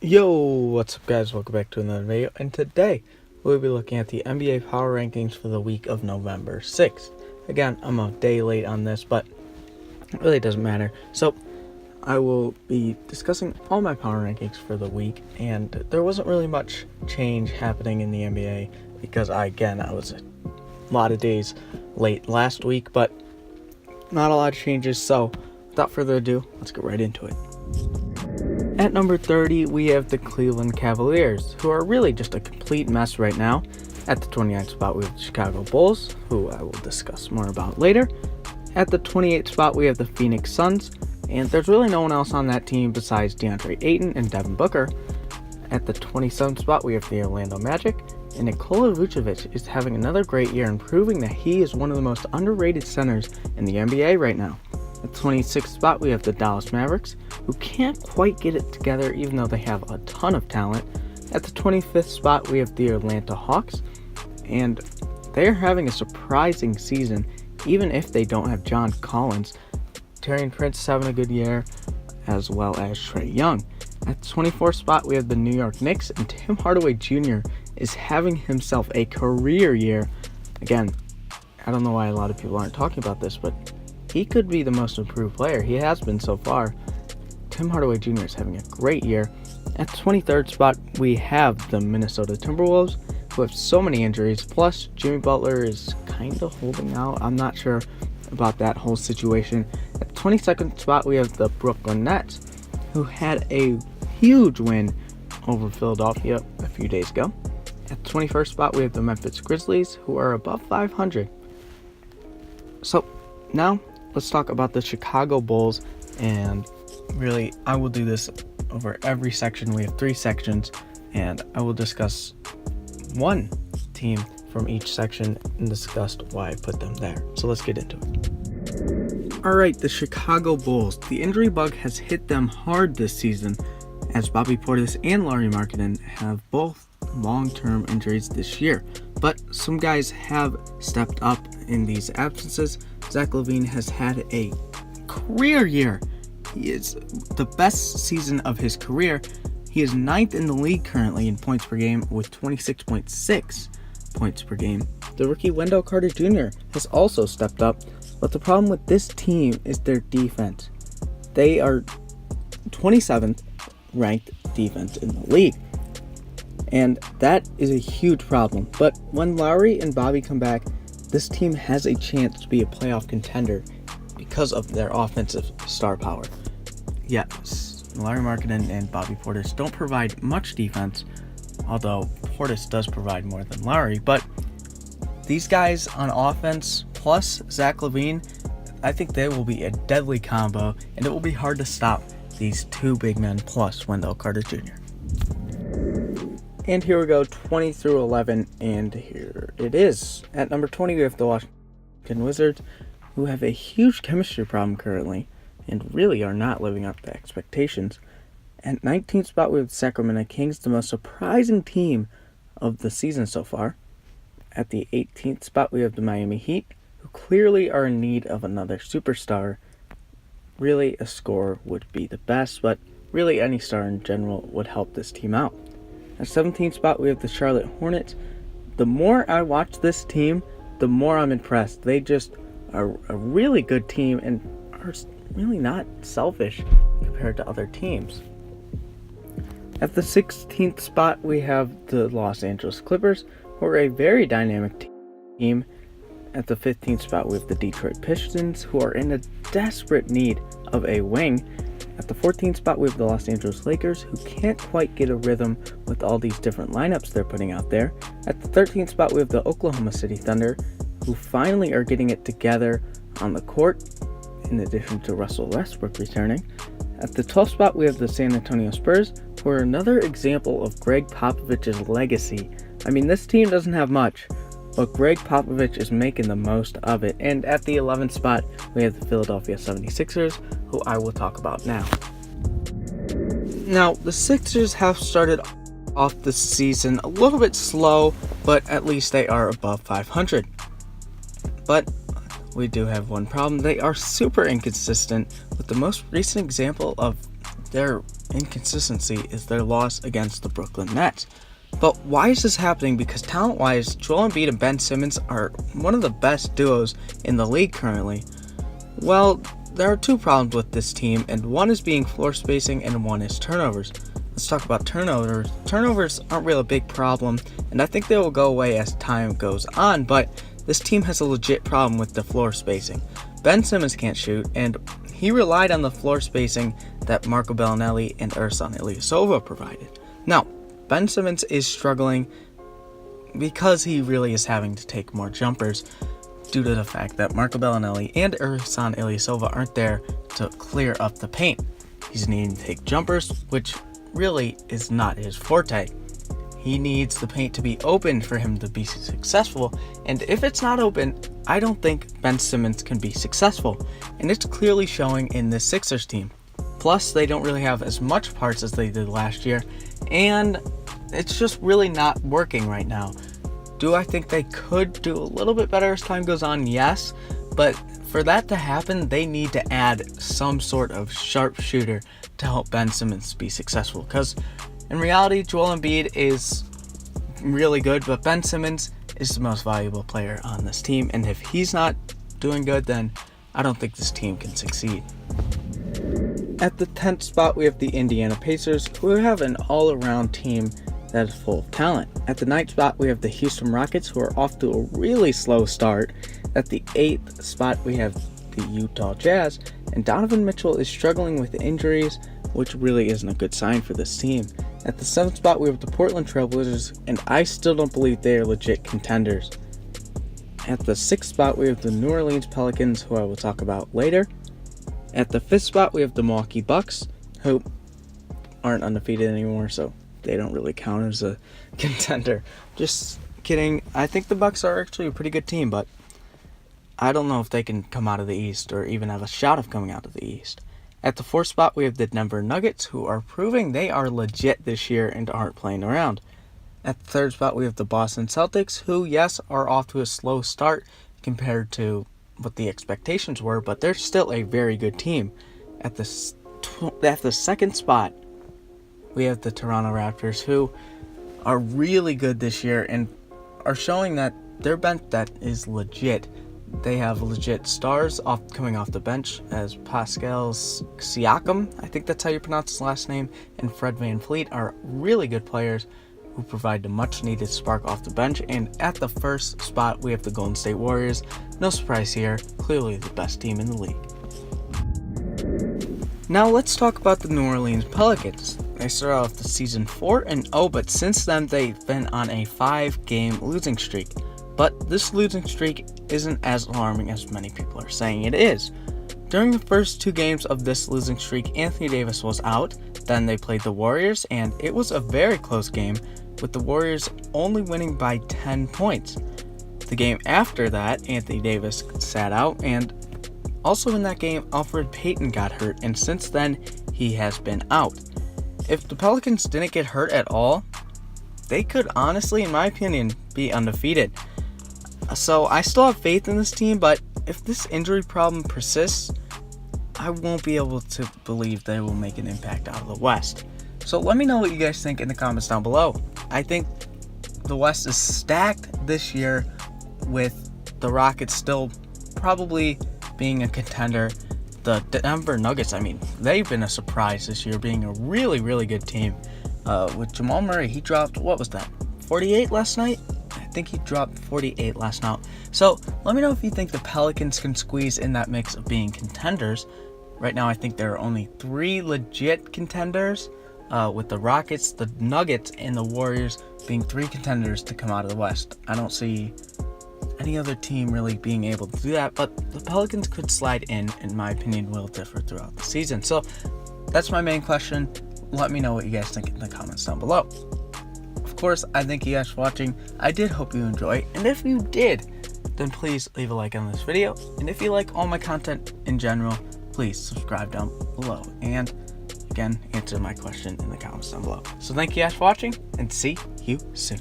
Yo, what's up guys? Welcome back to another video, and today we'll be looking at the NBA Power Rankings for the week of November 6th. Again, I'm a day late on this, but it really doesn't matter. So, I will be discussing all my Power Rankings for the week, and there wasn't really much change happening in the NBA because I was a lot of days late last week, but not a lot of changes, so without further ado, let's get right into it. At number 30, we have the Cleveland Cavaliers, who are really just a complete mess right now. At the 29th spot, we have the Chicago Bulls, who I will discuss more about later. At the 28th spot, we have the Phoenix Suns, and there's really no one else on that team besides DeAndre Ayton and Devin Booker. At the 27th spot, we have the Orlando Magic, and Nikola Vucevic is having another great year and proving that he is one of the most underrated centers in the NBA right now. At the 26th spot, we have the Dallas Mavericks, who can't quite get it together even though they have a ton of talent. At the 25th spot, we have the Atlanta Hawks, and they're having a surprising season even if they don't have John Collins. Taurean Prince is having a good year, as well as Trae Young. At the 24th spot, we have the New York Knicks, and Tim Hardaway Jr. is having himself a career year. Again, I don't know why a lot of people aren't talking about this, but he could be the most improved player. He has been so far. Tim Hardaway Jr. is having a great year. At the 23rd spot, we have the Minnesota Timberwolves, who have so many injuries. Plus, Jimmy Butler is kind of holding out. I'm not sure about that whole situation. At the 22nd spot, we have the Brooklyn Nets, who had a huge win over Philadelphia a few days ago. At the 21st spot, we have the Memphis Grizzlies, who are above 500. So, now let's talk about the Chicago Bulls, and really, I will do this over every section. We have 3 sections, and I will discuss one team from each section and discuss why I put them there. So let's get into it. Alright, the Chicago Bulls. The injury bug has hit them hard this season, as Bobby Portis and Lauri Markkanen have both long-term injuries this year. But some guys have stepped up in these absences. Zach LaVine has had a career year. He is the best season of his career. He is 9th in the league currently in points per game with 26.6 points per game. The rookie Wendell Carter Jr. has also stepped up, but the problem with this team is their defense. They are 27th ranked defense in the league, and that is a huge problem. But when Lowry and Bobby come back, this team has a chance to be a playoff contender because of their offensive star power. Yes, Lauri Markkanen and Bobby Portis don't provide much defense, although Portis does provide more than Lowry. But these guys on offense, plus Zach LaVine, I think they will be a deadly combo, and it will be hard to stop these 2 big men plus Wendell Carter Jr. And here we go, 20 through 11, and here it is. At number 20, we have the Washington Wizards, who have a huge chemistry problem currently, and really are not living up to expectations. At 19th spot, we have the Sacramento Kings, the most surprising team of the season so far. At the 18th spot, we have the Miami Heat, who clearly are in need of another superstar. Really, a scorer would be the best, but really any star in general would help this team out. At 17th spot, we have the Charlotte Hornets. The more I watch this team, the more I'm impressed. They just are a really good team and are really not selfish compared to other teams. At the 16th spot, we have the Los Angeles Clippers, who are a very dynamic team. At the 15th spot, we have the Detroit Pistons, who are in a desperate need of a wing. At the 14th spot, we have the Los Angeles Lakers, who can't quite get a rhythm with all these different lineups they're putting out there. At the 13th spot, we have the Oklahoma City Thunder, who finally are getting it together on the court, in addition to Russell Westbrook returning. At the 12th spot, we have the San Antonio Spurs, who are another example of Greg Popovich's legacy. I mean, this team doesn't have much, but Greg Popovich is making the most of it. And at the 11th spot, we have the Philadelphia 76ers, who I will talk about now. Now, the Sixers have started off the season a little bit slow, but at least they are above 500. But we do have one problem. They are super inconsistent, with the most recent example of their inconsistency is their loss against the Brooklyn Nets. But why is this happening? Because talent-wise, Joel Embiid and Ben Simmons are one of the best duos in the league currently. Well, there are two problems with this team, and one is being floor spacing and one is turnovers. Let's talk about turnovers. Turnovers aren't really a big problem, and I think they will go away as time goes on, but this team has a legit problem with the floor spacing. Ben Simmons can't shoot, and he relied on the floor spacing that Marco Bellinelli and Ersan Ilyasova provided. Now, Ben Simmons is struggling because he really is having to take more jumpers due to the fact that Marco Bellinelli and Ersan Ilyasova aren't there to clear up the paint. He's needing to take jumpers, which really is not his forte. He needs the paint to be open for him to be successful, and if it's not open, I don't think Ben Simmons can be successful, and it's clearly showing in this Sixers team. Plus, they don't really have as much parts as they did last year, and it's just really not working right now. Do I think they could do a little bit better as time goes on? Yes, but for that to happen, they need to add some sort of sharpshooter to help Ben Simmons be successful, because in reality, Joel Embiid is really good, but Ben Simmons is the most valuable player on this team, and if he's not doing good, then I don't think this team can succeed. At the 10th spot, we have the Indiana Pacers, who have an all-around team that is full of talent. At the 9th spot, we have the Houston Rockets, who are off to a really slow start. At the 8th spot, we have the Utah Jazz, and Donovan Mitchell is struggling with injuries, which really isn't a good sign for this team. At the 7th spot, we have the Portland Trailblazers, and I still don't believe they are legit contenders. At the 6th spot, we have the New Orleans Pelicans, who I will talk about later. At the 5th spot, we have the Milwaukee Bucks, who aren't undefeated anymore, so they don't really count as a contender. Just kidding. I think the Bucks are actually a pretty good team, but I don't know if they can come out of the East or even have a shot of coming out of the East. At the 4th spot, we have the Denver Nuggets, who are proving they are legit this year and aren't playing around. At the 3rd spot, we have the Boston Celtics, who, yes, are off to a slow start compared to what the expectations were, but they're still a very good team. At the 2nd spot, we have the Toronto Raptors, who are really good this year and are showing that their bench that is legit. They have legit stars coming off the bench as Pascal Siakam, I think that's how you pronounce his last name, and Fred VanVleet are really good players who provide the much needed spark off the bench. And at the 1st spot, we have the Golden State Warriors. No surprise here, clearly the best team in the league. Now let's talk about the New Orleans Pelicans. They started off the season 4-0, but since then they've been on a 5-game losing streak. But this losing streak isn't as alarming as many people are saying it is. During the first 2 games of this losing streak, Anthony Davis was out. Then they played the Warriors, and it was a very close game, with the Warriors only winning by 10 points. The game after that, Anthony Davis sat out, and also in that game, Elfrid Payton got hurt, and since then, he has been out. If the Pelicans didn't get hurt at all, they could honestly, in my opinion, be undefeated. So I still have faith in this team, but if this injury problem persists, I won't be able to believe they will make an impact out of the West. So let me know what you guys think in the comments down below. I think the West is stacked this year, with the Rockets still probably being a contender. The Denver Nuggets, they've been a surprise this year, being a really, really good team. With Jamal Murray, he dropped, 48 last night? I think he dropped 48 last night. So let me know if you think the Pelicans can squeeze in that mix of being contenders. Right now, I think there are only 3 legit contenders, with the Rockets, the Nuggets, and the Warriors being 3 contenders to come out of the West. I don't see any other team really being able to do that, but the Pelicans could slide in my opinion, will differ throughout the season. So that's my main question. Let me know what you guys think in the comments down below. Of course, I thank you guys for watching. I did hope you enjoyed, and if you did, then please leave a like on this video. And if you like all my content in general, please subscribe down below. And again, answer my question in the comments down below. So thank you guys for watching, and see you soon.